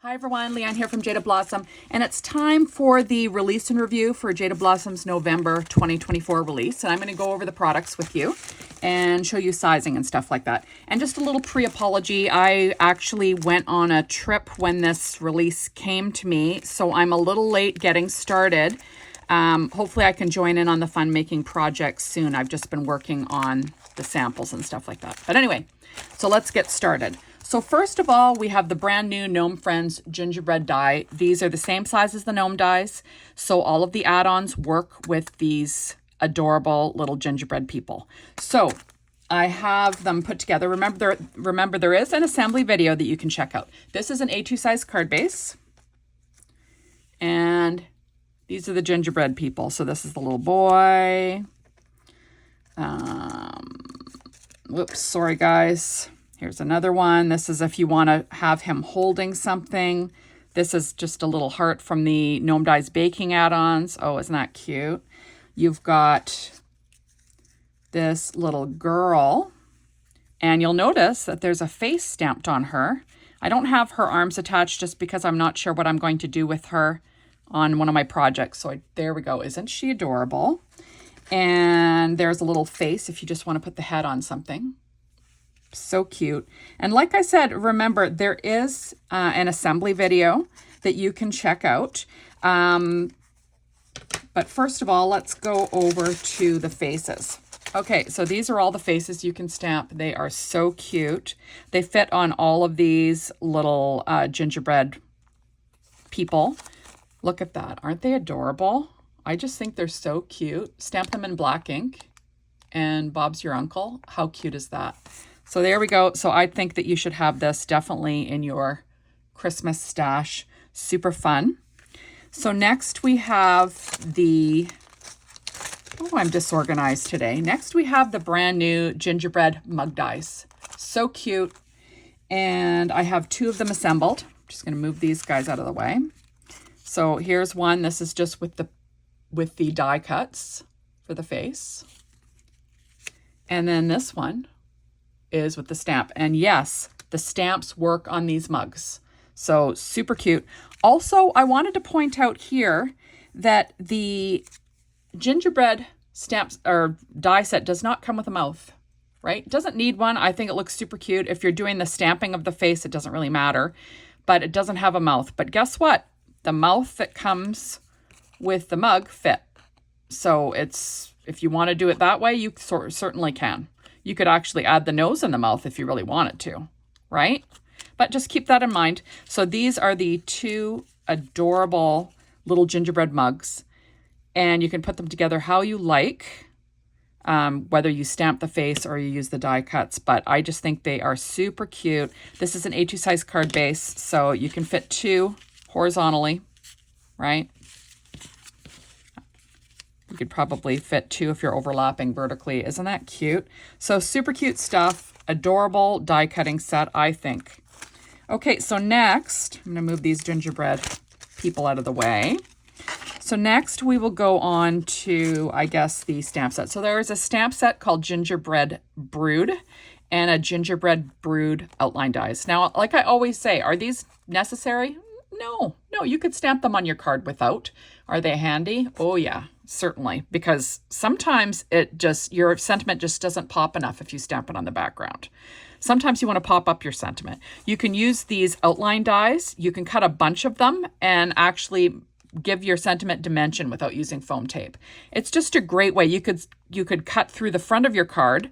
Hi everyone, Leanne here from Jaded Blossom, and it's time for the release and review for Jaded Blossom's November 2024 release. And I'm going to go over the products with you and show you sizing and stuff like that. And just a little pre-apology, I actually went on a trip when this release came to me, so I'm a little late getting started. Hopefully I can join in on the fun making project soon. I've just been working on the samples and stuff like that. But anyway, so let's get started. So first of all, we have the brand new Gnome Friends gingerbread die. These are the same size as the Gnome dies. So all of the add-ons work with these adorable little gingerbread people. So I have them put together. Remember there is an assembly video that you can check out. This is an A2 size card base. And these are the gingerbread people. So this is the little boy. Whoops, sorry guys. Here's another one. This is if you want to have him holding something. This is just a little heart from the Gnome Dies baking add-ons. Oh, isn't that cute? You've got this little girl, and you'll notice that there's a face stamped on her. I don't have her arms attached just because I'm not sure what I'm going to do with her on one of my projects. So there we go. Isn't she adorable? And there's a little face if you just want to put the head on something. So cute. And like I said, remember, there is an assembly video that you can check out. But first of all, let's go over to the faces. Okay, so these are all the faces you can stamp. They are so cute. They fit on all of these little gingerbread people. Look at that. Aren't they adorable? I just think they're so cute. Stamp them in black ink. And Bob's your uncle. How cute is that? So there we go. So I think that you should have this definitely in your Christmas stash. Super fun. So next we have the, oh, I'm disorganized today. Next we have the brand new Gingerbread Mug dies. So cute. And I have two of them assembled. I'm just going to move these guys out of the way. So here's one. This is just with the die cuts for the face. And then this one is with the stamp. And yes, the stamps work on these mugs. So super cute. Also, I wanted to point out here that the gingerbread stamps or die set does not come with a mouth, right? It doesn't need one. I think it looks super cute. If you're doing the stamping of the face, it doesn't really matter, but it doesn't have a mouth. But guess what? The mouth that comes with the mug fit. So it's, if you want to do it that way, you certainly can. You could actually add the nose and the mouth if you really wanted to, right? But just keep that in mind. So these are the two adorable little gingerbread mugs, and you can put them together how you like, whether you stamp the face or you use the die cuts, but I just think they are super cute. This is an A2 size card base, so you can fit two horizontally, right? You could probably fit two if you're overlapping vertically. Isn't that cute? So super cute stuff. Adorable die cutting set, I think. Okay, so next, I'm going to move these gingerbread people out of the way. So next we will go on to, I guess, the stamp set. So there is a stamp set called Gingerbread Brewed and a Gingerbread Brewed Outline dies. Now, like I always say, are these necessary? No, you could stamp them on your card without. Are they handy? Oh yeah, certainly. Because sometimes your sentiment just doesn't pop enough if you stamp it on the background. Sometimes you want to pop up your sentiment. You can use these outline dies. You can cut a bunch of them and actually give your sentiment dimension without using foam tape. It's just a great way. You could cut through the front of your card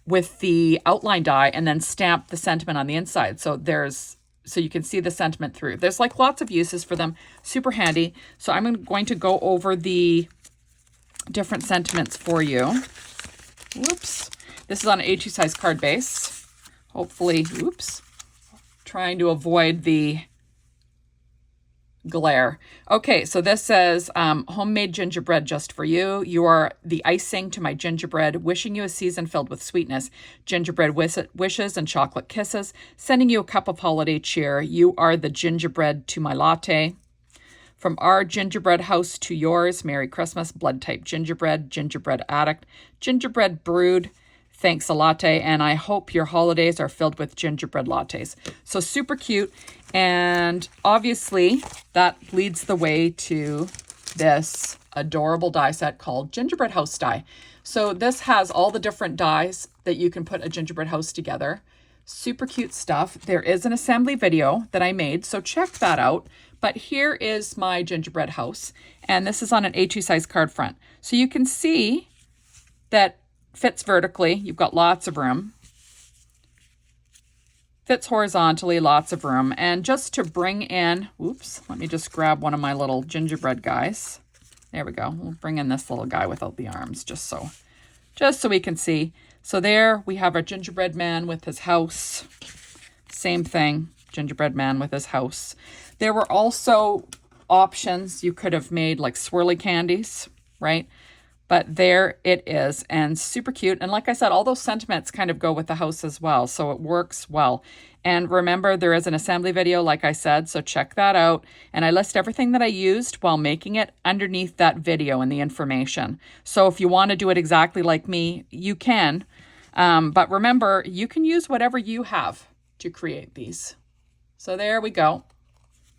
with the outline die and then stamp the sentiment on the inside. So you can see the sentiment through. There's like lots of uses for them. Super handy. So I'm going to go over the different sentiments for you. Whoops. This is on an A2 size card base. Hopefully, oops. Trying to avoid the glare. Okay, so this says, homemade gingerbread just for you. You are the icing to my gingerbread, wishing you a season filled with sweetness. Gingerbread wishes and chocolate kisses, sending you a cup of holiday cheer. You are the gingerbread to my latte. From our gingerbread house to yours, Merry Christmas, blood type gingerbread, gingerbread addict, gingerbread brewed, thanks a latte, and I hope your holidays are filled with gingerbread lattes. So super cute. And obviously that leads the way to this adorable die set called Gingerbread House die. So this has all the different dies that you can put a gingerbread house together. Super cute stuff. There is an assembly video that I made, so check that out. But here is my gingerbread house, and this is on an A2 size card front. So you can see that fits vertically. You've got lots of room. Fits horizontally, lots of room. And just to bring in, oops, let me just grab one of my little gingerbread guys. There we go. We'll bring in this little guy without the arms, just so we can see. So there we have our gingerbread man with his house. Same thing, gingerbread man with his house. There were also options. You could have made like swirly candies, right? But there it is, and super cute. And like I said, all those sentiments kind of go with the house as well, so it works well. And remember, there is an assembly video, like I said, so check that out. And I list everything that I used while making it underneath that video in the information. So if you want to do it exactly like me, you can. But remember, you can use whatever you have to create these. So there we go.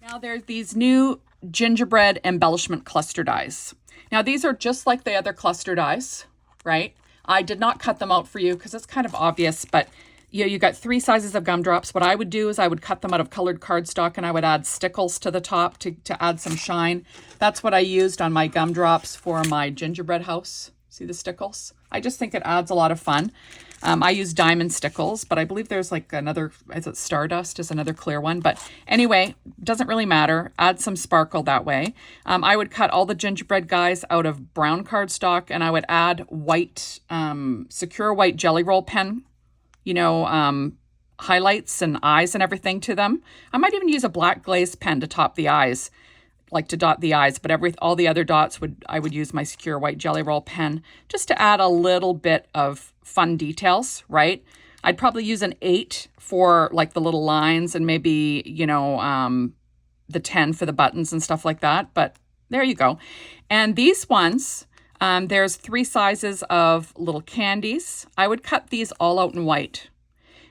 Now there's these new Gingerbread Embellishment Cluster dies. Now these are just like the other cluster dies, right? I did not cut them out for you because it's kind of obvious, but you got 3 sizes of gumdrops. What I would do is I would cut them out of colored cardstock and I would add stickles to the top to add some shine. That's what I used on my gumdrops for my gingerbread house. See the stickles? I just think it adds a lot of fun. I use diamond stickles, but I believe there's like another, is it Stardust is another clear one. But anyway, doesn't really matter. Add some sparkle that way. I would cut all the gingerbread guys out of brown cardstock and I would add white, secure white jelly roll pen, highlights and eyes and everything to them. I might even use a black glaze pen to top the eyes, like to dot the eyes, but all the other dots I would use my secure white jelly roll pen just to add a little bit of fun details, right? I'd probably use an 8 for like the little lines and maybe, the 10 for the buttons and stuff like that. But there you go. And these ones, there's 3 sizes of little candies. I would cut these all out in white.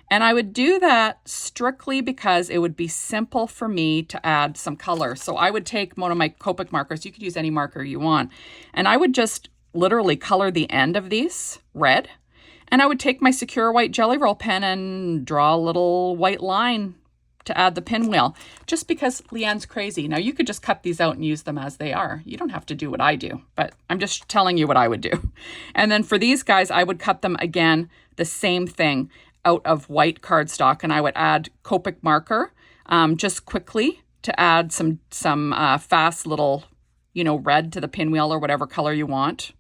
And I would do that strictly because it would be simple for me to add some color. So I would take one of my Copic markers. You could use any marker you want. And I would just literally color the end of these red. And I would take my secure white jelly roll pen and draw a little white line to add the pinwheel. Just because Leanne's crazy. Now you could just cut these out and use them as they are. You don't have to do what I do, but I'm just telling you what I would do. And then for these guys, I would cut them again, the same thing, out of white cardstock, and I would add Copic marker just quickly to add some fast little, red to the pinwheel or whatever color you want.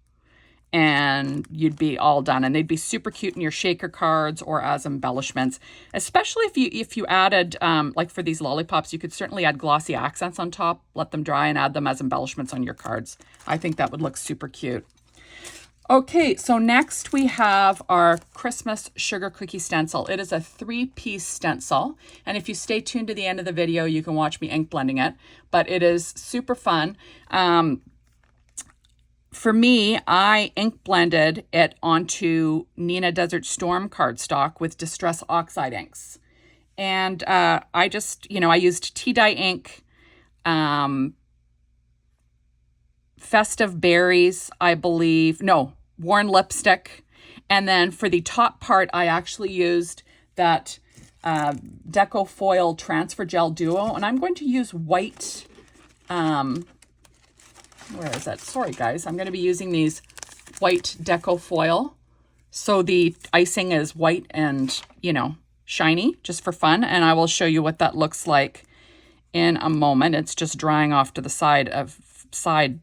And you'd be all done. And they'd be super cute in your shaker cards or as embellishments, especially if you added, like for these lollipops, you could certainly add glossy accents on top, let them dry and add them as embellishments on your cards. I think that would look super cute. Okay, so next we have our Christmas sugar cookie stencil. It is a 3-piece stencil, and if you stay tuned to the end of the video, you can watch me ink blending it, but it is super fun. For me, I ink blended it onto Neenah Desert Storm cardstock with Distress Oxide inks. And I just, I used tea dye ink, Festive Berries, I believe. No, Worn Lipstick. And then for the top part, I actually used that Deco Foil Transfer Gel Duo. And I'm going to use white, where is that? Sorry, guys. I'm going to be using these white Deco Foil. So the icing is white and, shiny, just for fun. And I will show you what that looks like in a moment. It's just drying off to the side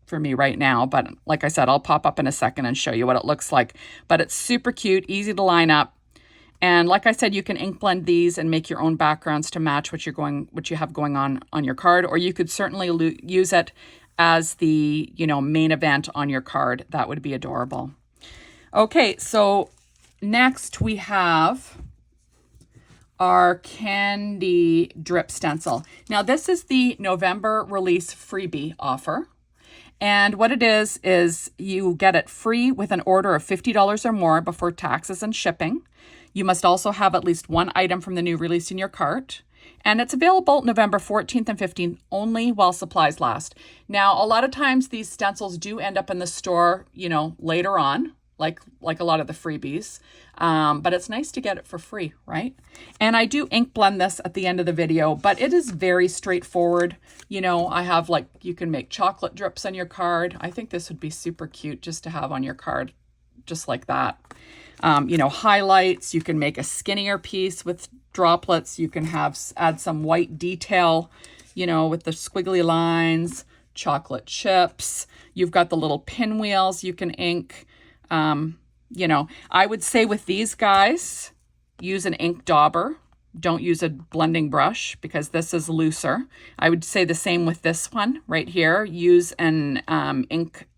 for me right now. But like I said, I'll pop up in a second and show you what it looks like. But it's super cute, easy to line up. And like I said, you can ink blend these and make your own backgrounds to match what you have going on your card. Or you could certainly use it as the, main event on your card. That would be adorable. Okay, so next we have our candy drip stencil. Now this is the November release freebie offer. And what it is you get it free with an order of $50 or more before taxes and shipping. You must also have at least one item from the new release in your cart. And it's available November 14th and 15th only while supplies last. Now, a lot of times these stencils do end up in the store, you know, later on, like a lot of the freebies. But it's nice to get it for free, right? And I do ink blend this at the end of the video, but it is very straightforward. You know, I have like, you can make chocolate drips on your card. I think this would be super cute just to have on your card, just like that. You know, highlights, you can make a skinnier piece with droplets. You can add some white detail, you know, with the squiggly lines, chocolate chips. You've got the little pinwheels you can ink. You know, I would say with these guys, use an ink dauber. Don't use a blending brush because this is looser. I would say the same with this one right here. Use an ink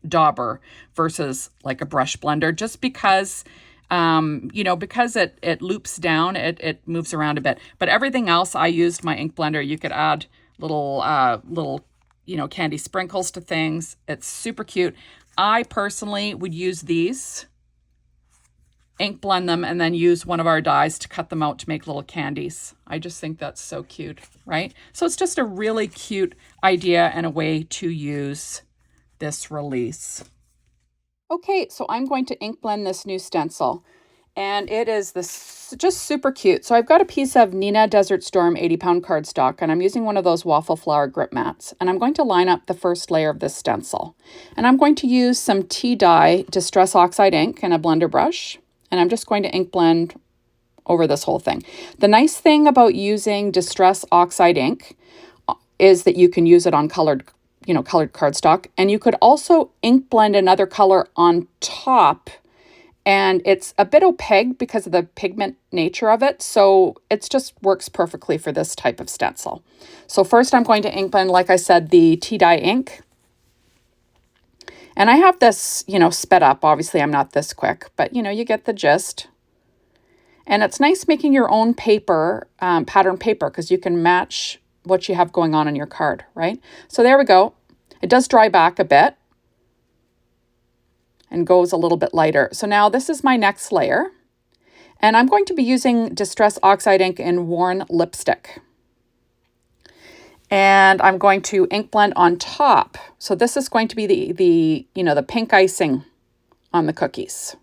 dauber versus like a brush blender, just because, you know, because it loops down, it moves around a bit. But everything else, I used my ink blender. You could add little, you know, candy sprinkles to things. It's super cute. I personally would use these, ink blend them, and then use one of our dies to cut them out to make little candies. I just think that's so cute, right? So it's just a really cute idea and a way to use this release. Okay, so I'm going to ink blend this new stencil, and it is this just super cute. So I've got a piece of Nina Desert Storm 80-pound cardstock, and I'm using one of those waffle flower grip mats, and I'm going to line up the first layer of this stencil. And I'm going to use some tea dye Distress Oxide ink and a blender brush, and I'm just going to ink blend over this whole thing. The nice thing about using Distress Oxide ink is that you can use it on colored cardstock, and you could also ink blend another color on top, and it's a bit opaque because of the pigment nature of it, so it just works perfectly for this type of stencil. So first I'm going to ink blend, like I said, the tea dye ink. And I have this, you know, sped up. Obviously, I'm not this quick, but, you know, you get the gist. And it's nice making your own paper, pattern paper, because you can match what you have going on your card, right? So there we go. It does dry back a bit and goes a little bit lighter. So now this is my next layer. And I'm going to be using Distress Oxide ink in Worn Lipstick. And I'm going to ink blend on top. So this is going to be the pink icing on the cookies.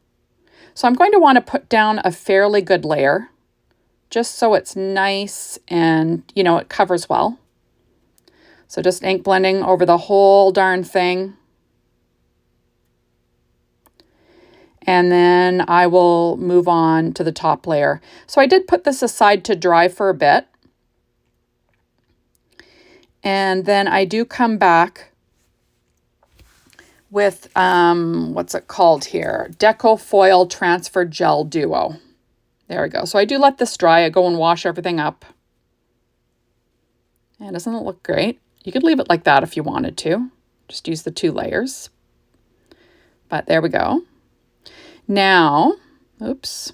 So I'm going to want to put down a fairly good layer, just so it's nice and, you know, it covers well. So just ink blending over the whole darn thing. And then I will move on to the top layer. So I did put this aside to dry for a bit. And then I do come back with, what's it called here? Deco Foil Transfer Gel Duo. There we go. So I do let this dry. I go and wash everything up. And doesn't it look great? You could leave it like that if you wanted to. Just use the 2 layers. But there we go. Now, oops,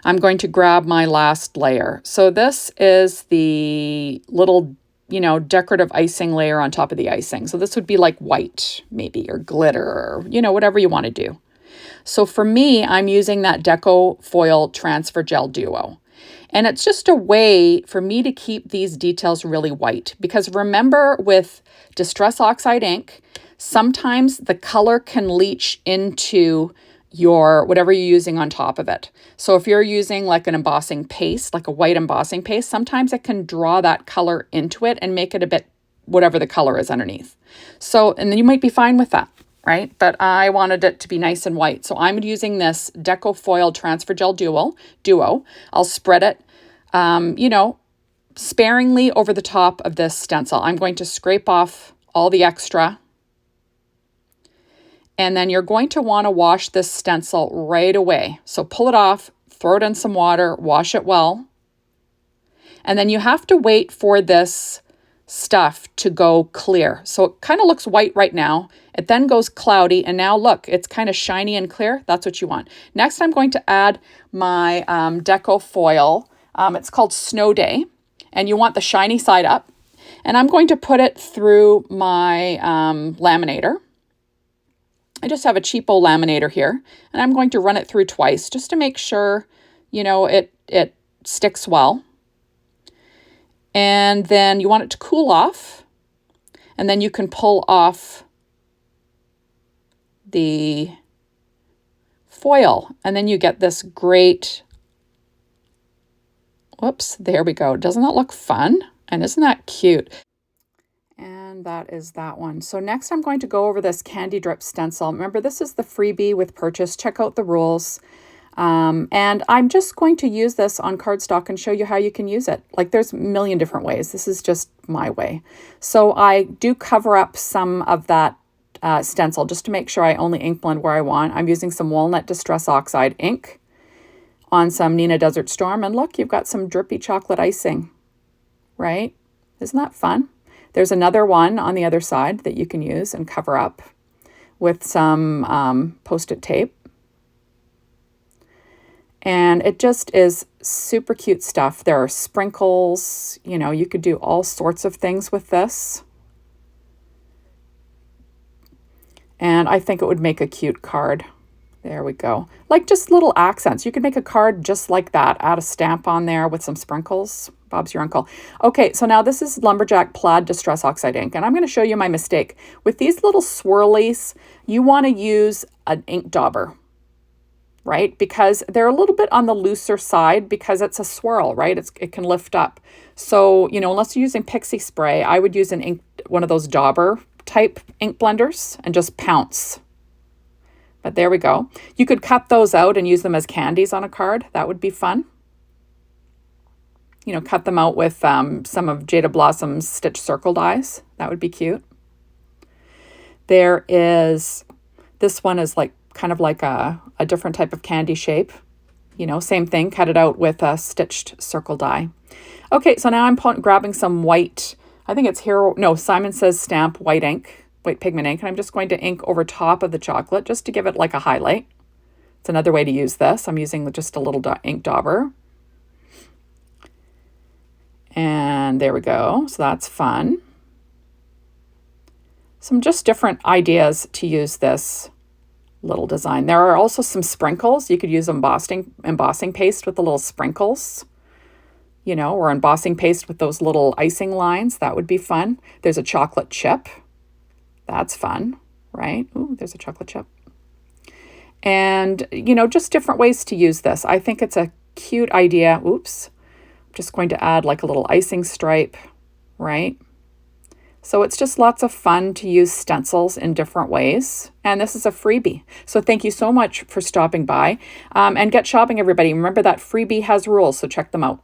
I'm going to grab my last layer. So this is the little, you know, decorative icing layer on top of the icing. So this would be like white maybe, or glitter, or, you know, whatever you want to do. So for me, I'm using that Deco Foil Transfer Gel Duo. And it's just a way for me to keep these details really white. Because remember, with Distress Oxide ink, sometimes the color can leach into your whatever you're using on top of it. So if you're using like an embossing paste, like a white embossing paste, sometimes it can draw that color into it and make it a bit whatever the color is underneath. So, and then you might be fine with that, right? But I wanted it to be nice and white. So I'm using this Deco Foil Transfer Gel Duo. I'll spread it, you know, sparingly over the top of this stencil. I'm going to scrape off all the extra. And then you're going to want to wash this stencil right away. So pull it off, throw it in some water, wash it well. And then you have to wait for this stuff to go clear. So it kind of looks white right now. It then goes cloudy. And now look, it's kind of shiny and clear. That's what you want. Next, I'm going to add my Deco Foil. It's called Snow Day. And you want the shiny side up. And I'm going to put it through my laminator. I just have a cheapo laminator here, and I'm going to run it through twice just to make sure, you know, it sticks well. And then you want it to cool off. And then you can pull off the foil. And then you get this great, whoops, there we go. Doesn't that look fun? And isn't that cute? And that is that one. So next I'm going to go over this candy drip stencil. Remember, this is the freebie with purchase. Check out the rules. And I'm just going to use this on cardstock and show you how you can use it. Like, there's a million different ways. This is just my way. So I do cover up some of that stencil just to make sure I only ink blend where I want. I'm using some Walnut Distress Oxide ink on some Nina Desert Storm. And look, you've got some drippy chocolate icing, right? Isn't that fun? There's another one on the other side that you can use and cover up with some Post-it tape. And it just is super cute stuff. There are sprinkles, you know, you could do all sorts of things with this. And I think it would make a cute card. There we go. Like just little accents. You could make a card just like that. Add a stamp on there with some sprinkles. Bob's your uncle. Okay, so now this is Lumberjack Plaid Distress Oxide ink. And I'm going to show you my mistake. With these little swirlies, you want to use an ink dauber, right? Because they're a little bit on the looser side because it's a swirl, right? It can lift up. So, you know, unless you're using pixie spray, I would use one of those dauber type ink blenders and just pounce. But there we go. You could cut those out and use them as candies on a card. That would be fun. You know, cut them out with some of Jaded Blossom's stitch circle dies. That would be cute. There is, this one is like kind of like a different type of candy shape. You know, same thing, cut it out with a stitched circle die. Okay, so now I'm grabbing some white, I think it's Hero, no, Simon Says Stamp white ink, white pigment ink, and I'm just going to ink over top of the chocolate just to give it like a highlight. It's another way to use this. I'm using just a little ink dauber. And there we go. So that's fun. Some just different ideas to use this little design. There are also some sprinkles. You could use embossing paste with the little sprinkles, you know, or embossing paste with those little icing lines. That would be fun. There's a chocolate chip. That's fun, right? Ooh, there's a chocolate chip. And, you know, just different ways to use this. I think it's a cute idea. Oops. I'm just going to add like a little icing stripe, right? So it's just lots of fun to use stencils in different ways. And this is a freebie. So thank you so much for stopping by. And get shopping, everybody. Remember that freebie has rules, so check them out.